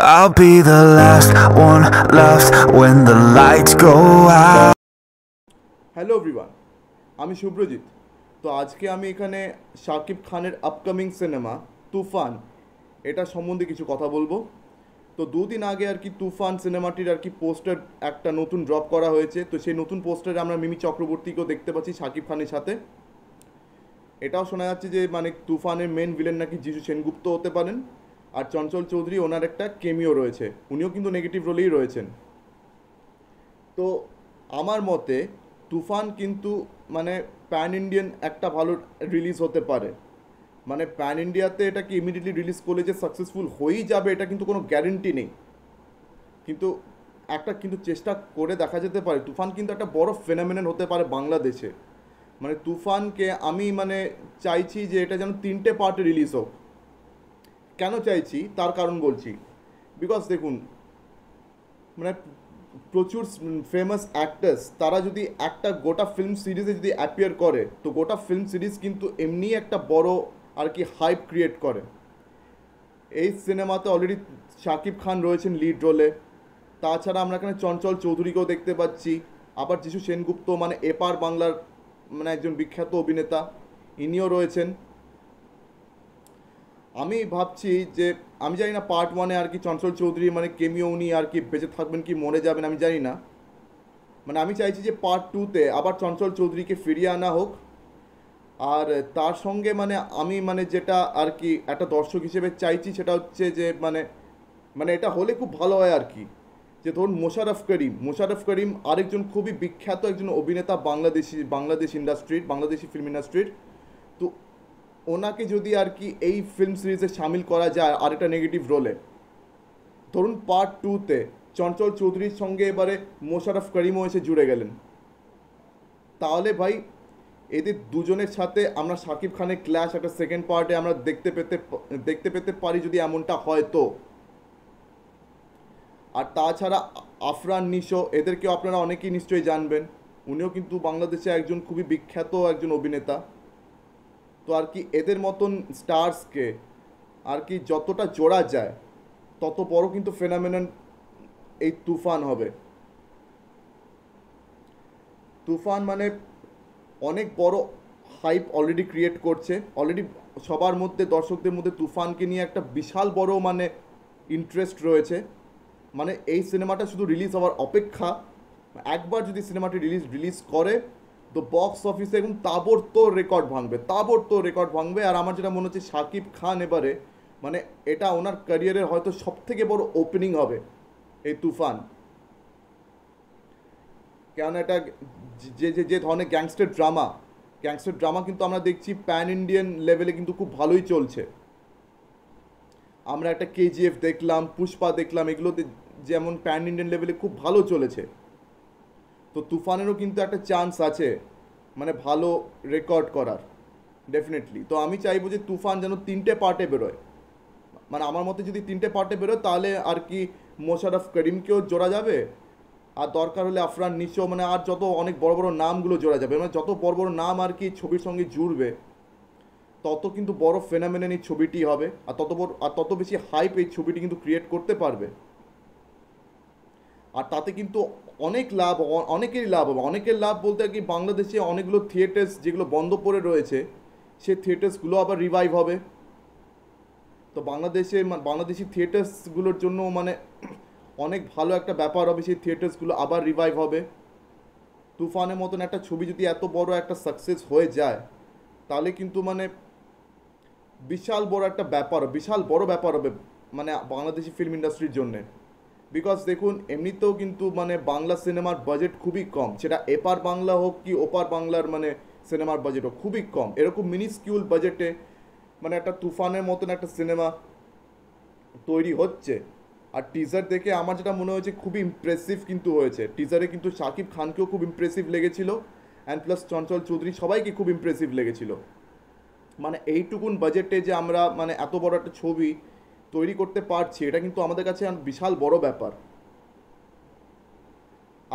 I'll be the last one left when the lights go out. Hello everyone, আমি শুভ্রজিৎ। তো আজকে আমি এখানে শাকিব খানের আপকামিং সিনেমা তুফান এটা সম্বন্ধে কিছু কথা বলবো। তো দুদিন আগে আর কি তুফান সিনেমাটির আর কি পোস্টার একটা নতুন ড্রপ করা হয়েছে। তো সেই নতুন পোস্টারে আমরা মিমি চক্রবর্তীকেও দেখতে পাচ্ছি শাকিব খানের সাথে। এটাও শোনা যাচ্ছে যে মানে তুফানের মেন ভিলেন নাকি যিশু সেনগুপ্ত হতে পারেন, আর চঞ্চল চৌধুরী ওনার একটা কেমিও রয়েছে, উনিও কিন্তু নেগেটিভ রোলেই রয়েছেন। তো আমার মতে তুফান কিন্তু মানে প্যান ইন্ডিয়ান একটা ভালো রিলিজ হতে পারে। মানে প্যান ইন্ডিয়াতে এটা কি ইমিডিয়েটলি রিলিজ করলে যে সাকসেসফুল হয়েই যাবে এটা কিন্তু কোনো গ্যারেন্টি নেই, কিন্তু কিন্তু চেষ্টা করে দেখা যেতে পারে। তুফান কিন্তু একটা বড় ফেনোমেনন হতে পারে বাংলাদেশে। মানে তুফানকে আমি মানে চাইছি যে এটা যেন 3টে পার্টে রিলিজ হোক। কেন চাইছি তার কারণ বলছি। বিকজ দেখুন, মানে প্রচুর ফেমাস অ্যাক্টার্স তারা যদি একটা গোটা ফিল্ম সিরিজে যদি অ্যাপিয়ার করে, তো গোটা ফিল্ম সিরিজ কিন্তু এমনি একটা বড় আর কি হাইপ ক্রিয়েট করে। এই সিনেমাতে অলরেডি শাকিব খান রয়েছেন লিড রোলে, তাছাড়া আমরা এখানে চঞ্চল চৌধুরীকেও দেখতে পাচ্ছি, আবার যিশু সেনগুপ্ত মানে এপার বাংলার মানে একজন বিখ্যাত অভিনেতা, ইনিও রয়েছেন। আমি ভাবছি যে আমি জানি না পার্ট 1-এ আর কি চঞ্চল চৌধুরী মানে কেমিও উনি আর কি বেঁচে থাকবেন কি মরে যাবেন আমি জানি না। মানে আমি চাইছি যে পার্ট 2-তে আবার চঞ্চল চৌধুরীকে ফিরিয়ে আনা হোক। আর তার সঙ্গে মানে আমি মানে যেটা আর কি একটা দর্শক হিসেবে চাইছি সেটা হচ্ছে যে মানে মানে এটা হলে খুব ভালো হয় আর কি। যে ধরুন মোশাররফ করিম আরেকজন খুবই বিখ্যাত একজন অভিনেতা বাংলাদেশ ইন্ডাস্ট্রির, বাংলাদেশি ফিল্ম ইন্ডাস্ট্রির। তো ওনাকে যদি আর কি এই ফিল্ম সিরিজে সামিল করা যায় আর একটা নেগেটিভ রোলে, ধরুন পার্ট 2-তে চঞ্চল চৌধুরীর সঙ্গে এবারে মোশাররফ করিমও এসে জুড়ে গেলেন, তাহলে ভাই এদের দুজনের সাথে আমরা শাকিব খানের ক্ল্যাশ একটা সেকেন্ড পার্টে আমরা দেখতে পেতে পারি যদি এমনটা হয় তো। আর তাছাড়া আফরান নিশো, এদেরকেও আপনারা অনেকেই নিশ্চয়ই জানবেন, উনিও কিন্তু বাংলাদেশে একজন খুবই বিখ্যাত একজন অভিনেতা। তো আর কি এদের মতন স্টার্সকে আর কি যতটা জোড়া যায় তত বড় কিন্তু ফেনোমেনন এই তুফান হবে। তুফান মানে অনেক বড় হাইপ অলরেডি ক্রিয়েট করছে, অলরেডি সবার মধ্যে দর্শকদের মধ্যে তুফানকে নিয়ে একটা বিশাল বড় মানে ইন্টারেস্ট রয়েছে। মানে এই সিনেমাটা শুধু রিলিজ হওয়ার অপেক্ষা। একবার যদি সিনেমাটি রিলিজ করে তো বক্স অফিসে এবং তাবড়তোড় রেকর্ড ভাঙবে। আর আমার যেটা মনে হচ্ছে শাকিব খান এবারে মানে এটা ওনার ক্যারিয়ারের হয়তো সব থেকে বড় ওপেনিং হবে এই তুফান। কেন এটা যে ধরনের গ্যাংস্টার ড্রামা কিন্তু আমরা দেখছি প্যান ইন্ডিয়ান লেভেলে কিন্তু খুব ভালোই চলছে। আমরা একটা কেজিএফ দেখলাম, পুষ্পা দেখলাম, এগুলোতে যেমন প্যান ইন্ডিয়ান লেভেলে খুব ভালো চলেছে। তো তুফানেরও কিন্তু একটা চান্স আছে মানে ভালো রেকর্ড করার, ডেফিনেটলি। তো আমি চাইবো যে তুফান যেন 3টে পার্টে বেরোয়। মানে আমার মতে যদি 3টে পার্টে বেরোয় তাহলে আর কি মোশাররফ করিমকেও জোড়া যাবে, আর দরকার হলে আফরান নিশো মানে আর যত অনেক বড় বড় নামগুলো জোড়া যাবে। মানে যত বড় বড় নাম আর কি ছবির সঙ্গে জুড়বে তত কিন্তু বড় ফেনোমেনন এই ছবিটি হবে, আর তত বেশি হাইপ এই ছবিটি কিন্তু ক্রিয়েট করতে পারবে। আর তাতে কিন্তু অনেকেরই লাভ হবে। অনেকের লাভ বলতে আর কি বাংলাদেশে অনেকগুলো থিয়েটার্স যেগুলো বন্ধ পড়ে রয়েছে সেই থিয়েটার্সগুলো আবার রিভাইভ হবে। তো বাংলাদেশি থিয়েটার্সগুলোর জন্য মানে অনেক ভালো একটা ব্যাপার হবে, সেই থিয়েটার্সগুলো আবার রিভাইভ হবে। তুফানের মতন একটা ছবি যদি এত বড় একটা সাকসেস হয়ে যায় তাহলে কিন্তু মানে বিশাল বড় ব্যাপার হবে মানে বাংলাদেশি ফিল্ম ইন্ডাস্ট্রির জন্যে। বিকজ দেখুন এমনিতেও কিন্তু মানে বাংলা সিনেমার বাজেট খুবই কম, সেটা এপার বাংলা হোক কি ওপার বাংলার মানে সিনেমার বাজেট হোক খুবই কম। এরকম মিনিস্কিউল বাজেটে মানে একটা তুফানের মতন একটা সিনেমা তৈরি হচ্ছে। আর টিজার দেখে আমার যেটা মনে হয়েছে খুবই ইমপ্রেসিভ কিন্তু হয়েছে। টিজারে কিন্তু শাকিব খানকেও খুব ইমপ্রেসিভ লেগেছিল, অ্যান্ড প্লাস চঞ্চল চৌধুরী সবাইকে খুব ইমপ্রেসিভ লেগেছিল। মানে এইটুকুন বাজেটে যে আমরা মানে এত বড় একটা ছবি তৈরি করতে পারছি এটা কিন্তু আমাদের কাছে বিশাল বড় ব্যাপার।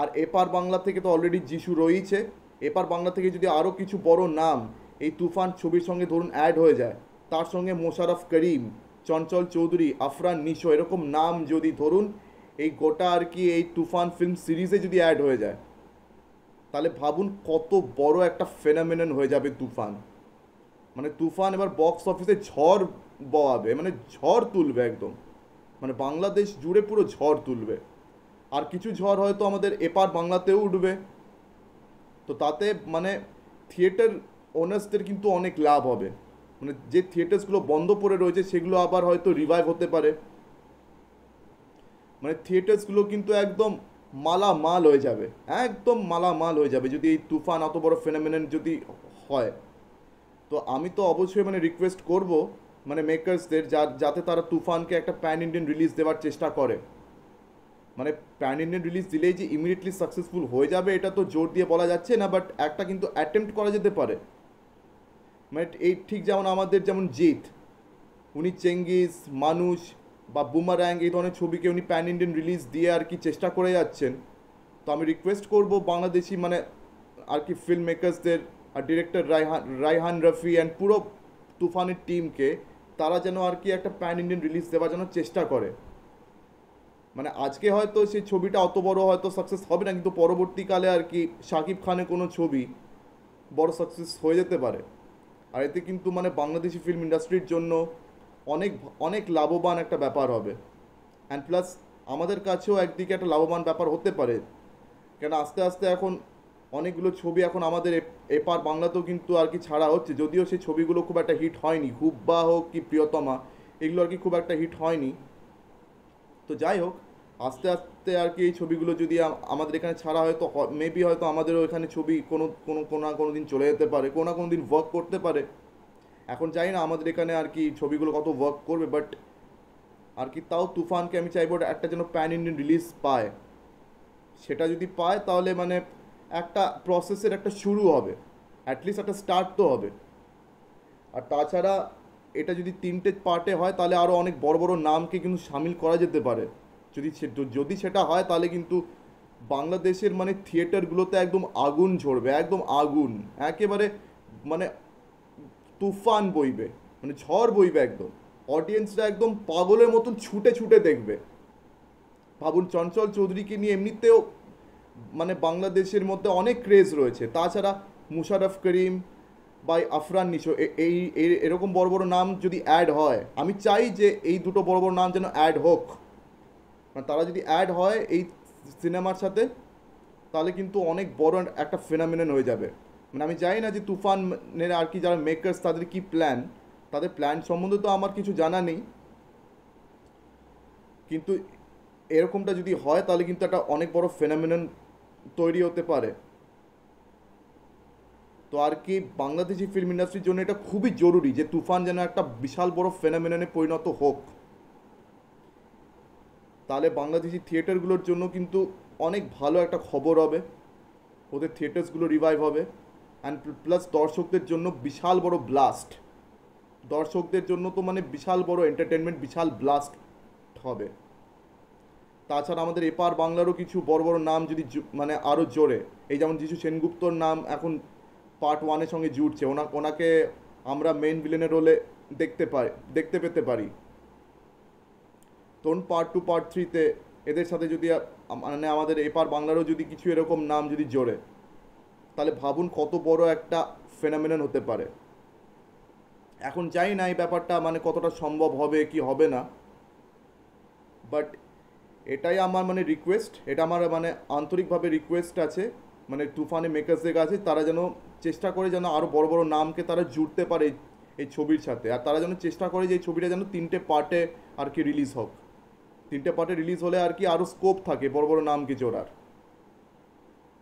আর এপার বাংলা থেকে তো অলরেডি যিশু রয়েছে, এপার বাংলা থেকে যদি আরও কিছু বড় নাম এই তুফান ছবির সঙ্গে ধরুন অ্যাড হয়ে যায়, তার সঙ্গে মোশাররফ করিম, চঞ্চল চৌধুরী, আফরান নিশো, এরকম নাম যদি ধরুন এই গোটা আর কি এই তুফান ফিল্ম সিরিজে যদি অ্যাড হয়ে যায়, তাহলে ভাবুন কত বড় একটা ফেনোমেনন হয়ে যাবে তুফান। মানে তুফান এবার বক্স অফিসে ঝড় বওয়াবে, মানে ঝড় তুলবে একদম, মানে বাংলাদেশ জুড়ে পুরো ঝড় তুলবে। আর কিছু ঝড় হয়তো আমাদের এপার বাংলাতেও উঠবে। তো তাতে মানে থিয়েটার ওনার্সদের কিন্তু অনেক লাভ হবে। মানে যে থিয়েটার্সগুলো বন্ধ পড়ে রয়েছে সেগুলো আবার হয়তো রিভাইভ হতে পারে। মানে থিয়েটার্সগুলো কিন্তু একদম মালামাল হয়ে যাবে, একদম মালামাল হয়ে যাবে যদি এই তুফান অত বড় ফেনোমেনন যদি হয়। তো আমি তো অবশ্যই মানে রিকোয়েস্ট করব মানে মেকার্সদের যাতে তারা তুফানকে একটা প্যান ইন্ডিয়ান রিলিজ দেওয়ার চেষ্টা করে। মানে প্যান ইন্ডিয়ান রিলিজ দিলেই যে ইমিডিয়েটলি সাকসেসফুল হয়ে যাবে এটা তো জোর দিয়ে বলা যাচ্ছে না, বাট একটা কিন্তু অ্যাটেম্প্ট করা যেতে পারে। মানে এই ঠিক যেমন আমাদের যেমন জিৎ, উনি চেঙ্গিস, মানুষ বা বুমারাং এই ধরনের ছবিকে উনি প্যান ইন্ডিয়ান রিলিজ দিয়ে আর কি চেষ্টা করে যাচ্ছেন। তো আমি রিকোয়েস্ট করব বাংলাদেশি মানে আর কি ফিল্ম মেকার্সদের আর ডিরেক্টর রায়হান রফি অ্যান্ড পুরো তুফানের টিমকে, তারা যেন আর কি একটা প্যান ইন্ডিয়ান রিলিজ দেওয়ার জন্য চেষ্টা করে। মানে আজকে হয়তো সেই ছবিটা অত বড় হয়তো সাকসেস হবে না, কিন্তু পরবর্তীকালে আর কি শাকিব খানের কোনো ছবি বড় সাকসেস হয়ে যেতে পারে। আর এতে কিন্তু মানে বাংলাদেশি ফিল্ম ইন্ডাস্ট্রির জন্য অনেক অনেক লাভবান একটা ব্যাপার হবে। অ্যান্ড প্লাস আমাদের কাছেও একদিকে একটা লাভবান ব্যাপার হতে পারে, কেন আস্তে আস্তে এখন অনেকগুলো ছবি এখন আমাদের এপার বাংলাতেও কিন্তু আর কি ছাড়া হচ্ছে, যদিও সেই ছবিগুলো খুব একটা হিট হয়নি। হুব্বা হোক কি প্রিয়তমা, এগুলো আর কি খুব একটা হিট হয়নি। তো যাই হোক, আস্তে আস্তে আর কি এই ছবিগুলো যদি আমাদের এখানে ছাড়া হয় তো মেবি হয়তো আমাদেরও এখানে ছবি কোনো কোনো কোনো না কোনো দিন চলে যেতে পারে, কোনো না কোনো দিন ওয়ার্ক করতে পারে। এখন চাই না আমাদের এখানে আর কি ছবিগুলো কত ওয়ার্ক করবে, বাট আর কি তাও তুফানকে আমি চাইবো একটা যেন প্যান ইন্ডিয়ান রিলিজ পায়। সেটা যদি পায় তাহলে মানে একটা প্রসেসের একটা শুরু হবে, অ্যাটলিস্ট একটা স্টার্ট তো হবে। আর তাছাড়া এটা যদি 3টে পার্টে হয় তাহলে আরও অনেক বড় বড় নামকে কিন্তু সামিল করা যেতে পারে। যদি সেটা হয় তাহলে কিন্তু বাংলাদেশের মানে থিয়েটারগুলোতে একদম আগুন ঝরবে, একদম আগুন, একেবারে মানে তুফান বইবে, মানে ঝড় বইবে একদম। অডিয়েন্সরা একদম পাগলের মতন ছুটে ছুটে দেখবে। ভাবুন চঞ্চল চৌধুরীকে নিয়ে এমনিতেও মানে বাংলাদেশের মধ্যে অনেক ক্রেজ রয়েছে, তাছাড়া মুশারফ করিম বা আফরান নিশো এরকম বড় বড় নাম যদি অ্যাড হয়, আমি চাই যে এই দুটো বড় বড় নাম যেন অ্যাড হোক। মানে তারা যদি অ্যাড হয় এই সিনেমার সাথে তাহলে কিন্তু অনেক বড় একটা ফেনোমেনন হয়ে যাবে। মানে আমি জানি না যে তুফানের আর কি যারা মেকার্স তাদের কি প্ল্যান, তাদের প্ল্যান সম্বন্ধে তো আমার কিছু জানা নেই, কিন্তু এরকমটা যদি হয় তাহলে কিন্তু একটা অনেক বড় ফেনোমেনন তৈরি হতে পারে। তো আর কি বাংলাদেশি ফিল্ম ইন্ডাস্ট্রির জন্য এটা খুবই জরুরি যে তুফান যেন একটা বিশাল বড় ফেনোমেননে পরিণত হোক। তাহলে বাংলাদেশি থিয়েটারগুলোর জন্য কিন্তু অনেক ভালো একটা খবর হবে, ওদের থিয়েটার্সগুলো রিভাইভ হবে। অ্যান্ড প্লাস দর্শকদের জন্য বিশাল বড় ব্লাস্ট, দর্শকদের জন্য তো মানে বিশাল বড় এন্টারটেনমেন্ট, বিশাল ব্লাস্ট হবে। তাছাড়া আমাদের এপার বাংলারও কিছু বড় বড় নাম যদি মানে আরও জোরে, এই যেমন যিশু সেনগুপ্তর নাম এখন পার্ট 1-এর সঙ্গে জুটছে, ওনাকে আমরা মেইন ভিলেনের রোলে দেখতে পেতে পারি। তখন পার্ট 2 পার্ট 3-তে এদের সাথে যদি মানে আমাদের এপার বাংলারও যদি কিছু এরকম নাম যদি জোরে, তাহলে ভাবুন কত বড় একটা ফেনোমেনন হতে পারে। এখন জানি না এই ব্যাপারটা মানে কতটা সম্ভব হবে কি হবে না, বাট এটাই আমার মানে রিকোয়েস্ট, এটা আমার মানে আন্তরিকভাবে রিকোয়েস্ট আছে মানে তুফানে মেকার্সদের কাছে, তারা যেন চেষ্টা করে যেন আরও বড় বড় নামকে তারা জুড়তে পারে এই ছবির সাথে। আর তারা যেন চেষ্টা করে যে এই ছবিটা যেন 3টে পার্টে আর কি রিলিজ হোক, 3টে পার্টে রিলিজ হলে আর কি আরও স্কোপ থাকে বড় বড় নামকে জোড়ার।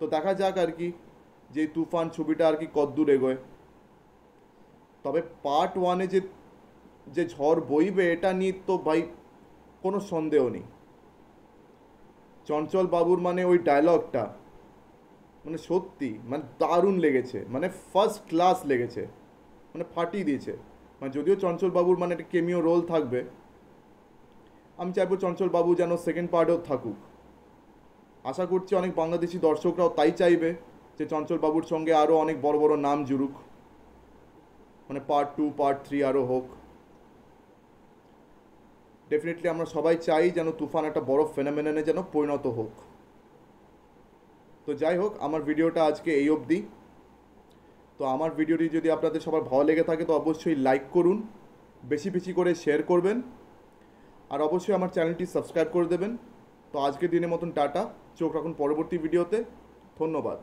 তো দেখা যাক আর কি যে তুফান ছবিটা আর কি কদ্দূর এগোয়। তবে পার্ট 1-এ যে যে ঝড় বইবে এটা নিয়ে তো ভাই কোনো সন্দেহ নেই। চঞ্চল বাবুর মানে ওই ডায়লগটা মানে সত্যি মানে দারুণ লেগেছে, মানে ফার্স্ট ক্লাস লেগেছে, মানে ফাটিয়ে দিয়েছে। মানে যদিও চঞ্চল বাবুর মানে একটা কেমিও রোল থাকবে, আমি চাইবো চঞ্চল বাবু যেন সেকেন্ড পার্টেও থাকুক। আশা করছি অনেক বাংলাদেশি দর্শকরাও তাই চাইবে যে চঞ্চল বাবুর সঙ্গে আরও অনেক বড় বড় নাম জুড়ুক, মানে পার্ট 2 পার্ট 3 আরও হোক। ডেফিনেটলি আমরা সবাই চাই যেন তুফান একটা বড় ফেনোমেননে যেন পরিণত হোক। তো যাই হোক, আমার ভিডিওটা আজকে এই অবধি। তো আমার ভিডিওটি যদি আপনাদের সবার ভালো লেগে থাকে তো অবশ্যই লাইক করুন, বেশি বেশি করে শেয়ার করবেন, আর অবশ্যই আমার চ্যানেলটি সাবস্ক্রাইব করে দেবেন। তো আজকের দিনের মতন টাটা, চোখ রাখুন পরবর্তী ভিডিওতে। ধন্যবাদ।